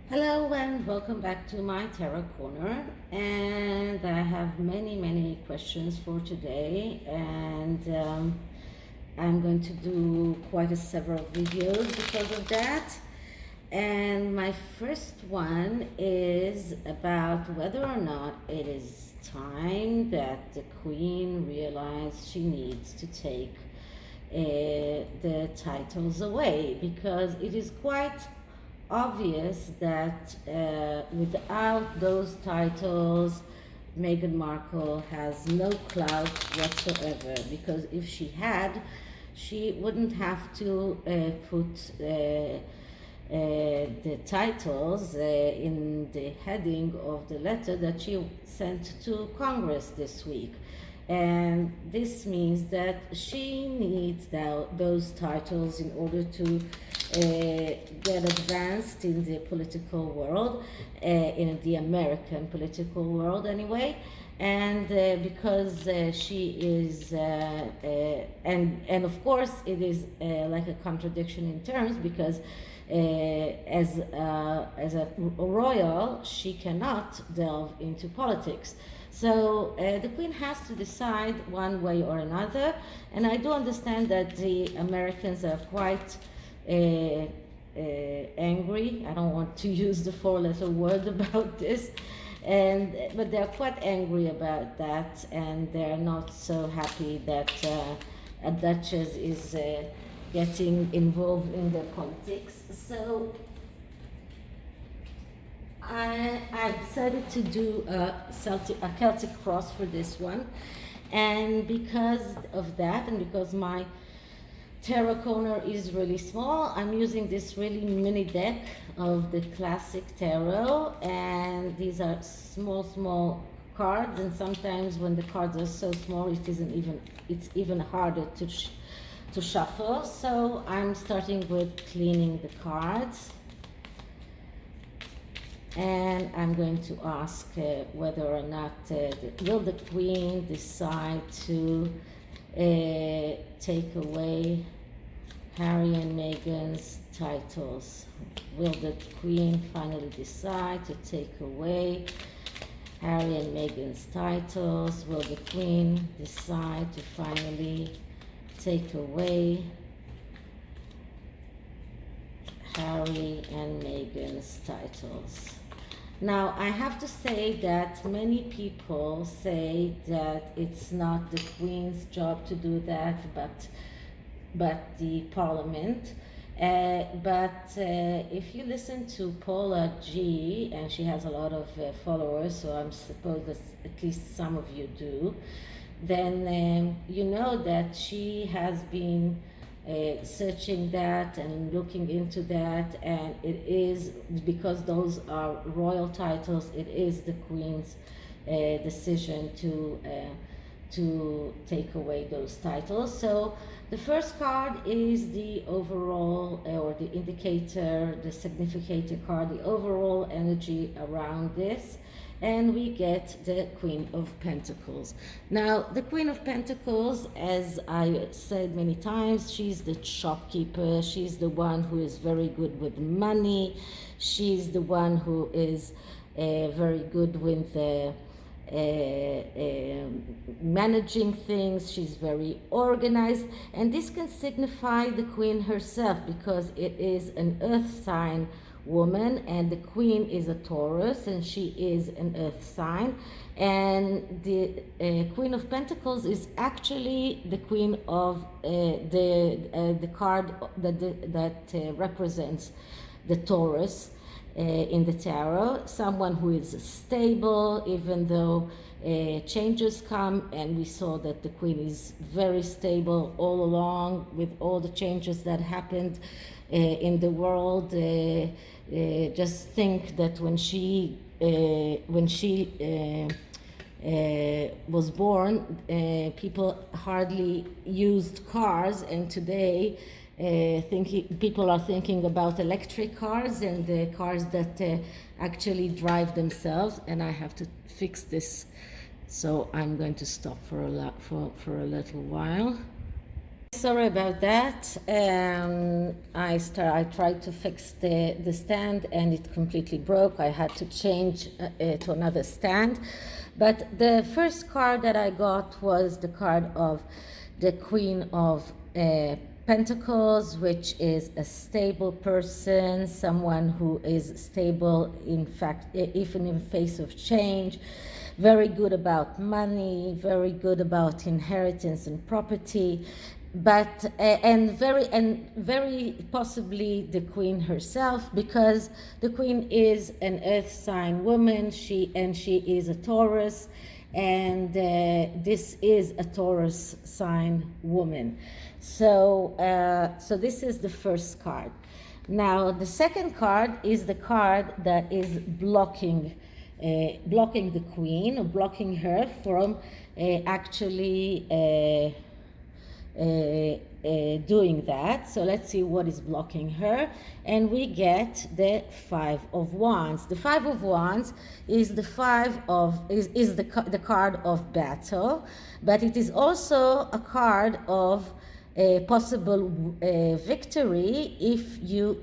Hello and welcome back to my tarot corner, and I have many questions for today, and I'm going to do quite a several videos because of that. And my first one is about whether or not it is time that the Queen realized she needs to take the titles away, because it is quite obvious that without those titles, Meghan Markle has no clout whatsoever, because if she had, she wouldn't have to put the titles in the heading of the letter that she sent to Congress this week. And this means that she needs those titles in order to get advanced in the political world, in the American political world anyway. And because she is, and of course it is like a contradiction in terms, because as a royal, she cannot delve into politics. So the Queen has to decide one way or another, and I do understand that the Americans are quite angry. I don't want to use the four-letter word about this, but they're quite angry about that, and they're not so happy that a duchess is getting involved in the politics. So I decided to do a Celtic cross for this one, and because of that, and because my tarot corner is really small, I'm using this really mini deck of the classic tarot, and these are small cards, and sometimes when the cards are so small, it's even harder to shuffle. So I'm starting with cleaning the cards, and I'm going to ask whether or not will the Queen decide to take away Harry and Meghan's titles. Will the Queen finally decide to take away Harry and Meghan's titles? Will the Queen decide to finally take away Harry and Meghan's titles? Now, I have to say that many people say that it's not the Queen's job to do that, but the Parliament. But if you listen to Paula G, and she has a lot of followers, so I'm supposed that at least some of you do, then you know that she has been searching that and looking into that, and it is because those are royal titles. It is the Queen's decision to take away those titles. So the first card is the overall, or the indicator, the significator card, the overall energy around this. And we get the Queen of Pentacles. Now, the Queen of Pentacles, as I said many times, she's the shopkeeper. She's the one who is very good with money. She's the one who is very good with managing things. She's very organized, and this can signify the Queen herself, because it is an earth sign woman, and the Queen is a Taurus, and she is an earth sign. And the Queen of Pentacles is actually the Queen of the card that represents the Taurus in the tarot, someone who is stable, even though changes come, and we saw that the Queen is very stable all along with all the changes that happened in the world. Just think that when she was born, people hardly used cars, and today people are thinking about electric cars and cars that actually drive themselves. And I have to fix this, so I'm going to stop for a little while. Sorry about that. I tried to fix the stand and it completely broke. I had to change to another stand. But the first card that I got was the card of the Queen of Pentacles, which is a stable person, someone who is stable, in fact, even in face of change. Very good about money, very good about inheritance and property, but and very possibly the queen herself, because the queen is an earth sign woman. She is a Taurus, and this is a Taurus sign woman. So so this is the first card. Now the second card is the card that is blocking the queen, or blocking her from actually doing that. So let's see what is blocking her, and we get the Five of Wands. The Five of Wands is the the card of battle, but it is also a card of a possible victory if you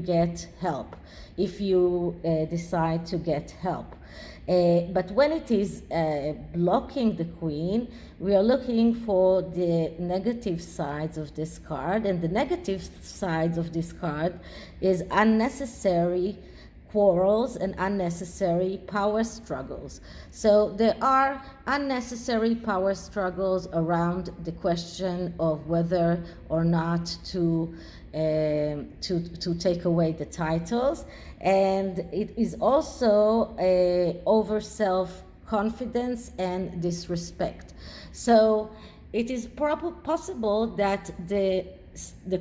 get help, if you decide to get help. But when it is blocking the queen, we are looking for the negative sides of this card, and the negative sides of this card is unnecessary quarrels and unnecessary power struggles. So there are unnecessary power struggles around the question of whether or not to take away the titles, and it is also over self-confidence and disrespect. So it is possible that the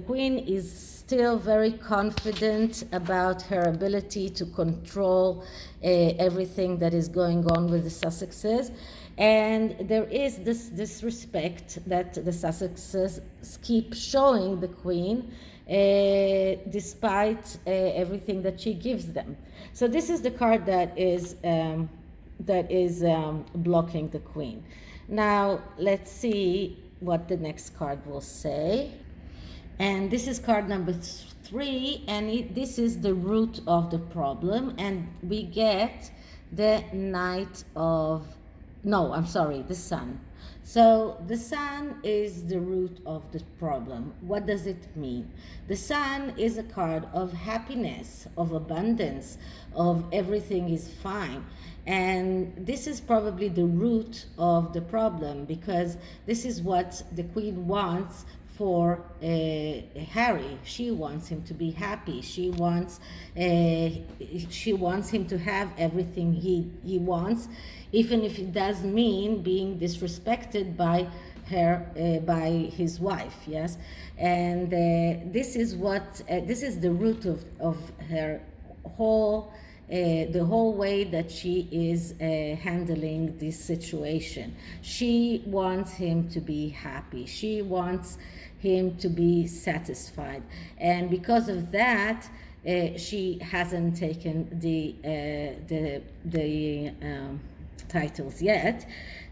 queen is still very confident about her ability to control everything that is going on with the Sussexes, and there is this disrespect that the Sussexes keep showing the queen despite everything that she gives them. So this is the card that is blocking the queen. Now let's see what the next card will say. And this is card number 3, and this is the root of the problem, and we get the Knight of, no, I'm sorry, the Sun. So the Sun is the root of the problem. What does it mean? The Sun is a card of happiness, of abundance, of everything is fine. And this is probably the root of the problem, because this is what the queen wants for Harry. She wants him to be happy. She wants him to have everything he wants, even if it does mean being disrespected by her, by his wife. Yes, and this is the root of her whole. The whole way that she is handling this situation. She wants him to be happy. She wants him to be satisfied, and because of that, she hasn't taken the titles yet.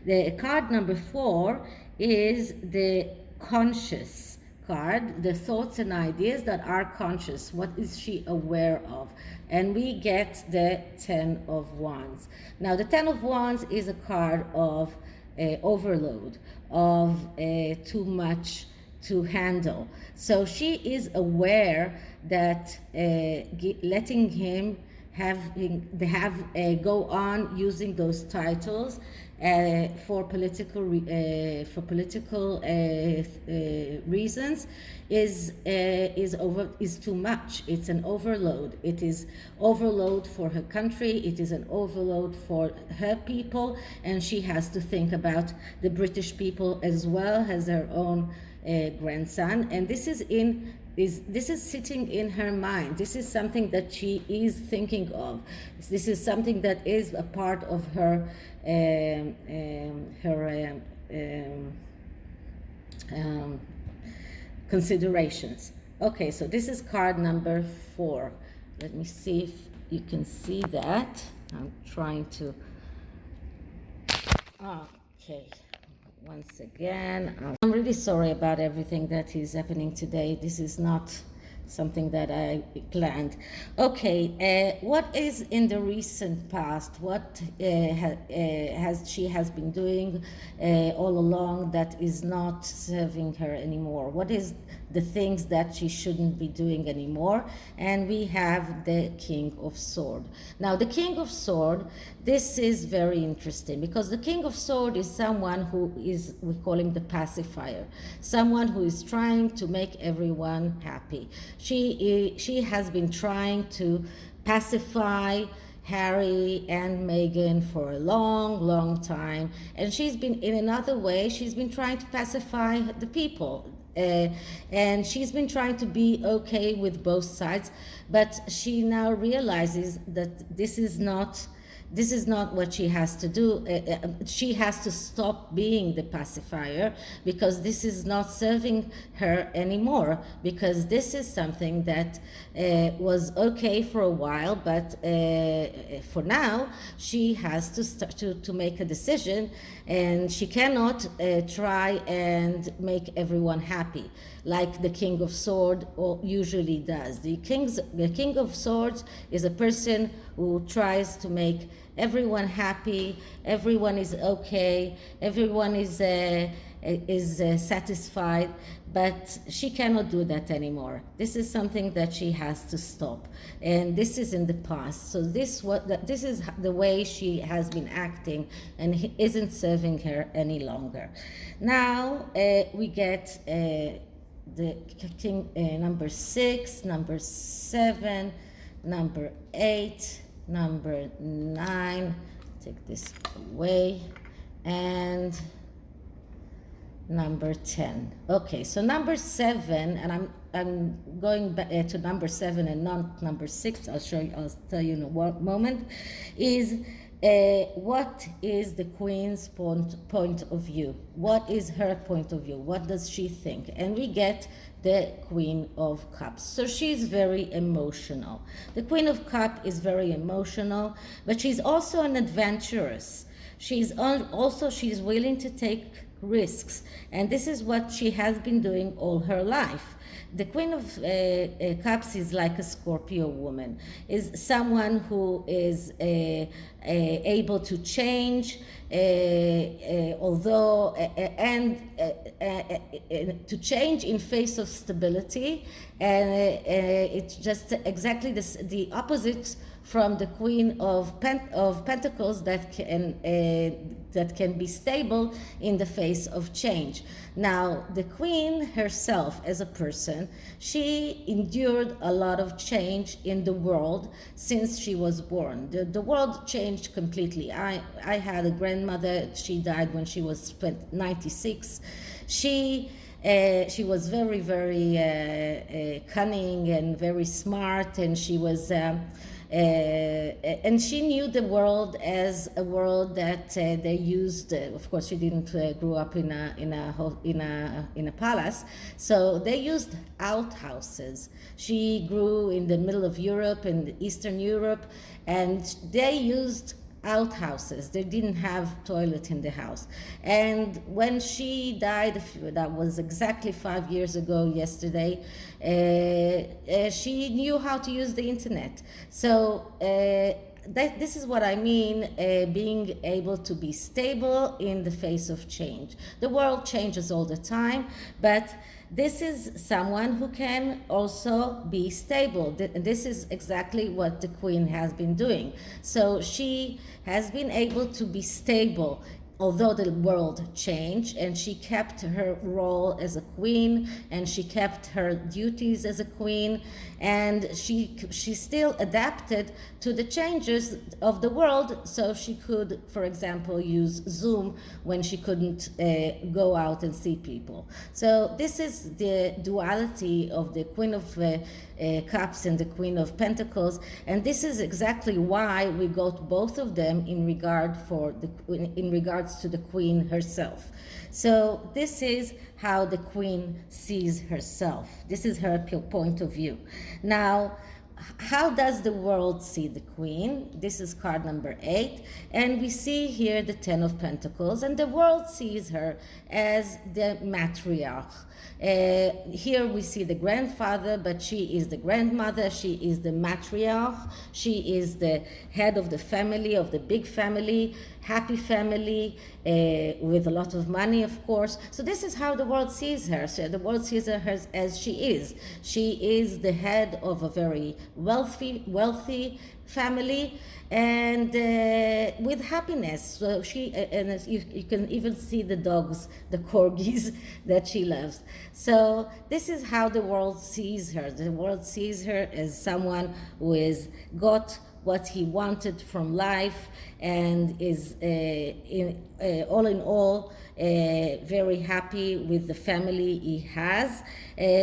The card number 4 is the conscious card, the thoughts and ideas that are conscious. What is she aware of? And we get the Ten of Wands. Now the Ten of Wands is a card of overload, of too much to handle. So she is aware that letting him go on using those titles for political reasons is too much. It's an overload. It is overload for her country. It is an overload for her people, and she has to think about the British people as well as her own grandson. And this is sitting in her mind. This is something that she is thinking of. This is something that is a part of her considerations. Okay, so this is card number 4. Let me see if you can see that. I'm trying to. Okay, once again. I'm really sorry about everything that is happening today. This is not something that I planned. Okay, what is in the recent past? What has been doing all along that is not serving her anymore? What is the things that she shouldn't be doing anymore? And we have the King of Sword. Now, the King of Sword, this is very interesting because the King of Sword is someone who is, we call him the pacifier, someone who is trying to make everyone happy. She has been trying to pacify Harry and Meghan for a long time, and she's been, in another way, she's been trying to pacify the people. And she's been trying to be okay with both sides, but she now realizes that this is not what she has to do. She has to stop being the pacifier because this is not serving her anymore, because this is something that was okay for a while, but for now she has to start to make a decision, and she cannot try and make everyone happy like the King of Swords usually does. The King of Swords is a person who tries to make everyone happy, everyone is okay, everyone is satisfied, but she cannot do that anymore. This is something that she has to stop, and this is in the past. So this is the way she has been acting, and isn't serving her any longer. Now we get the king, number 6, number 7, number 8, number 9, take this away, and number 10. Okay, so number 7, and I'm going back to number 7 and not number 6. I'll tell you in a moment. Is what is the Queen's point of view? What is her point of view? What does she think? And we get the Queen of Cups. So she's very emotional. The Queen of Cups is very emotional, but she's also an adventurous. She's willing to take risks, and this is what she has been doing all her life. The Queen of Cups is like a Scorpio woman, is someone who is able to change, to change in face of stability, and it's just exactly the opposite from the Queen of Pentacles that can be stable in the face of change. Now, the Queen herself as a person, she endured a lot of change in the world since she was born. The world changed completely. I had a grandmother, she died when she was 96. She was very, very cunning and very smart, and she was and she knew the world as a world that they used. Of course, she didn't grow up in a palace, so they used outhouses. She grew in the middle of Europe and Eastern Europe, and they used outhouses. They didn't have toilet in the house. And when she died, that was exactly 5 years ago yesterday, she knew how to use the internet. So this is what I mean, being able to be stable in the face of change. The world changes all the time, but this is someone who can also be stable. This is exactly what the Queen has been doing. So she has been able to be stable although the world changed, and she kept her role as a queen, and she kept her duties as a queen, and she still adapted to the changes of the world, so she could, for example, use Zoom when she couldn't go out and see people. So this is the duality of the Queen of Cups and the Queen of Pentacles, and this is exactly why we got both of them in regards to the Queen herself. So this is how the Queen sees herself. This is her point of view. Now, how does the world see the Queen? This is card number 8, and we see here the 10 of Pentacles, and the world sees her as the matriarch. Here we see the grandfather, but she is the grandmother, she is the matriarch, she is the head of the family, of the big family, happy family, with a lot of money, of course. So this is how the world sees her. So the world sees her as she is. She is the head of a very wealthy family, and with happiness. So she, and as you can even see the dogs, the corgis that she loves. So this is how the world sees her. The world sees her as someone who has got what he wanted from life, and is all in all very happy with the family he has.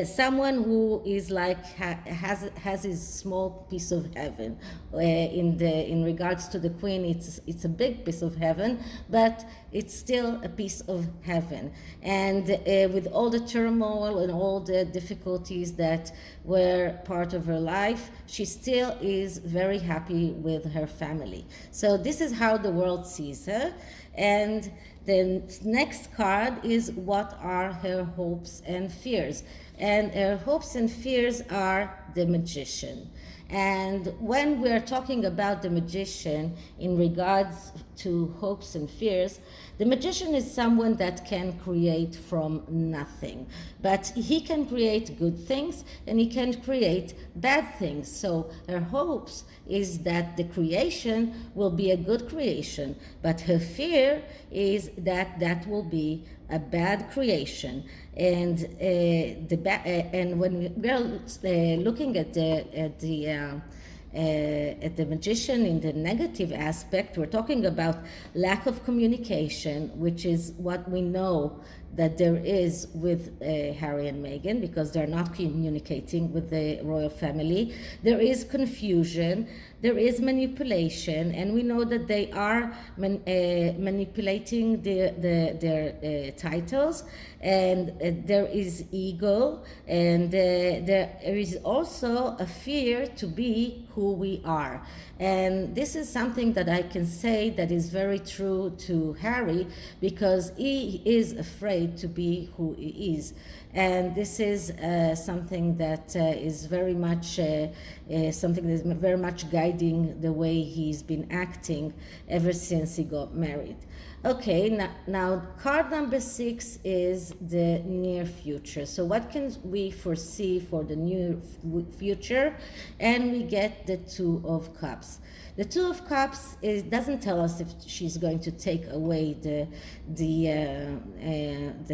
Someone who is like has his small piece of heaven. In regards to the Queen, it's a big piece of heaven, but it's still a piece of heaven. And with all the turmoil and all the difficulties that were part of her life, she still is very happy with her family. So this is how the world sees her. And the next card is, what are her hopes and fears? And her hopes and fears are the Magician. And when we're talking about the Magician in regards to hopes and fears, the Magician is someone that can create from nothing, but he can create good things and he can create bad things. So her hopes is that the creation will be a good creation, but her fear is that that will be a bad creation. And and when we're looking at the Magician in the negative aspect, we're talking about lack of communication, which is what we know that there is with Harry and Meghan, because they're not communicating with the royal family. There is confusion, there is manipulation, and we know that they are manipulating their titles, and there is ego, and there is also a fear to be who we are. And this is something that I can say that is very true to Harry, because he is afraid to be who he is. And this is something that is very much something that is very much guiding the way he's been acting ever since he got married. Okay, now card number 6 is the near future. So what can we foresee for the near future? And we get the 2 of Cups. The 2 of Cups doesn't tell us if she's going to take away the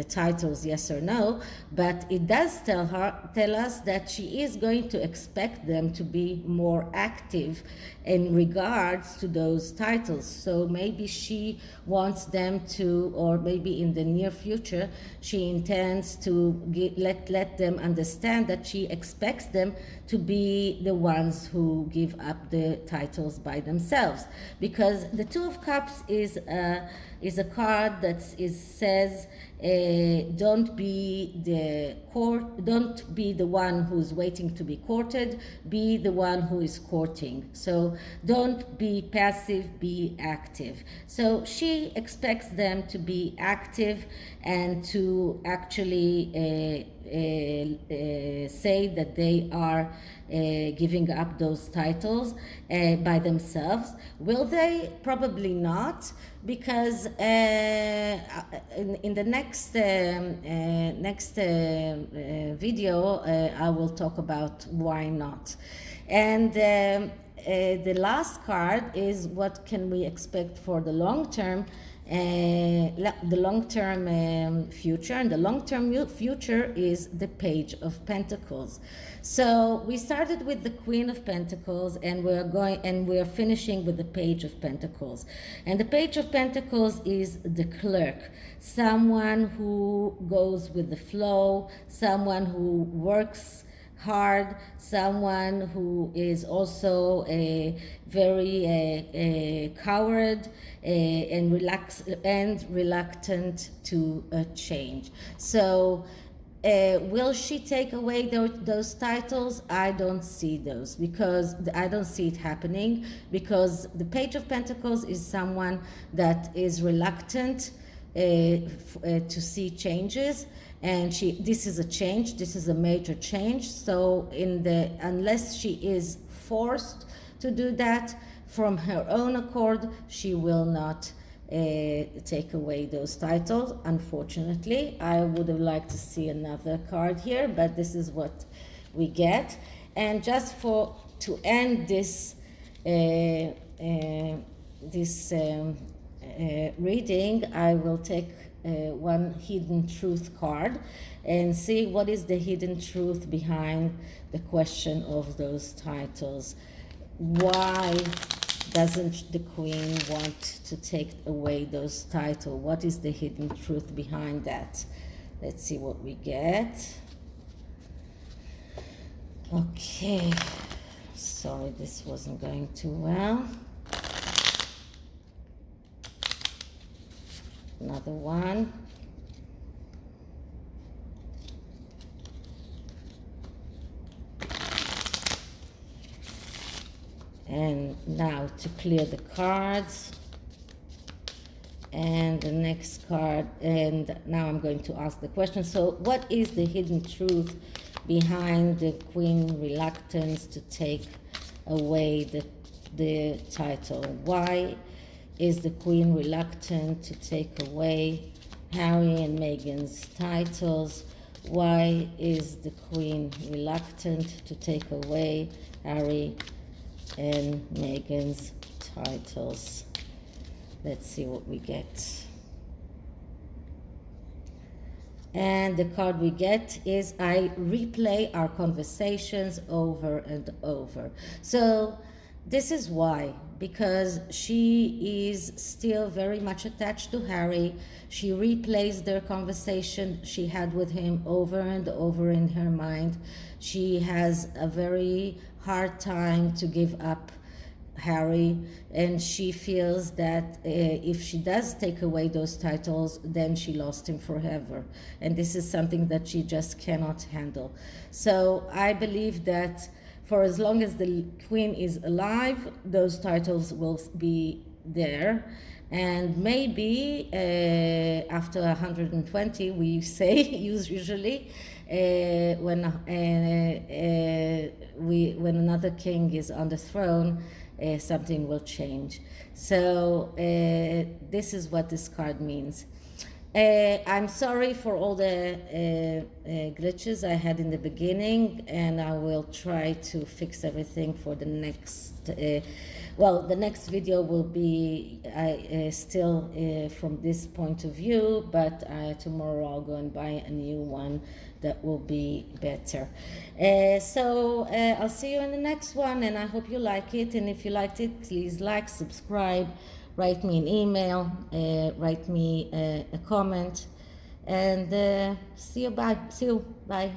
titles, yes or no, but it does tell us that she is going to expect them to be more active in regards to those titles. So maybe she wants them to, or maybe in the near future, she intends to let them understand that she expects them to be the ones who give up the titles by themselves. Because the 2 of Cups is a card that says, don't be the one who's waiting to be courted, be the one who is courting. So don't be passive, be active. So she expects them to be active and to actually say that they are giving up those titles by themselves. Will they? Probably not, because in the next video I will talk about why not. And the last card is, what can we expect for the long term? Future, and the long-term future is the Page of Pentacles. So we started with the Queen of Pentacles, and we're finishing with the Page of Pentacles. And the Page of Pentacles is the clerk, someone who goes with the flow, someone who works hard, someone who is also a very coward and reluctant to change. So Will she take away those titles? I don't see those, because I don't see it happening, because the Page of Pentacles is someone that is reluctant to see changes, and this is a change, this is a major change. So unless she is forced to do that from her own accord, she will not take away those titles. Unfortunately, I would have liked to see another card here, but this is what we get. And just to end this reading, I will take one hidden truth card and see what is the hidden truth behind the question of those titles. Why doesn't the Queen want to take away those titles? What is the hidden truth behind that? Let's see what we get. Okay, sorry, this wasn't going too well. Another one. And now to clear the cards. And the next card, and now I'm going to ask the question. So what is the hidden truth behind the Queen's reluctance to take away the title? Why is the Queen reluctant to take away Harry and Meghan's titles? Why is the Queen reluctant to take away Harry and Meghan's titles? Let's see what we get. And the card we get is I replay our conversations over and over. So this is why, because she is still very much attached to Harry. She replays their conversation she had with him over and over in her mind. She has a very hard time to give up Harry, and she feels that if she does take away those titles, then she lost him forever, and this is something that she just cannot handle. So I believe that for as long as the Queen is alive, those titles will be there, and maybe after 120, we say usually, when another king is on the throne, something will change. So this is what this card means. I'm sorry for all the glitches I had in the beginning, and I will try to fix everything for the next the next video will be still from this point of view, but tomorrow I'll go and buy a new one that will be better. So I'll see you in the next one, and I hope you like it. And if you liked it, please like, subscribe, write me an email, write me a comment, and see you. Bye.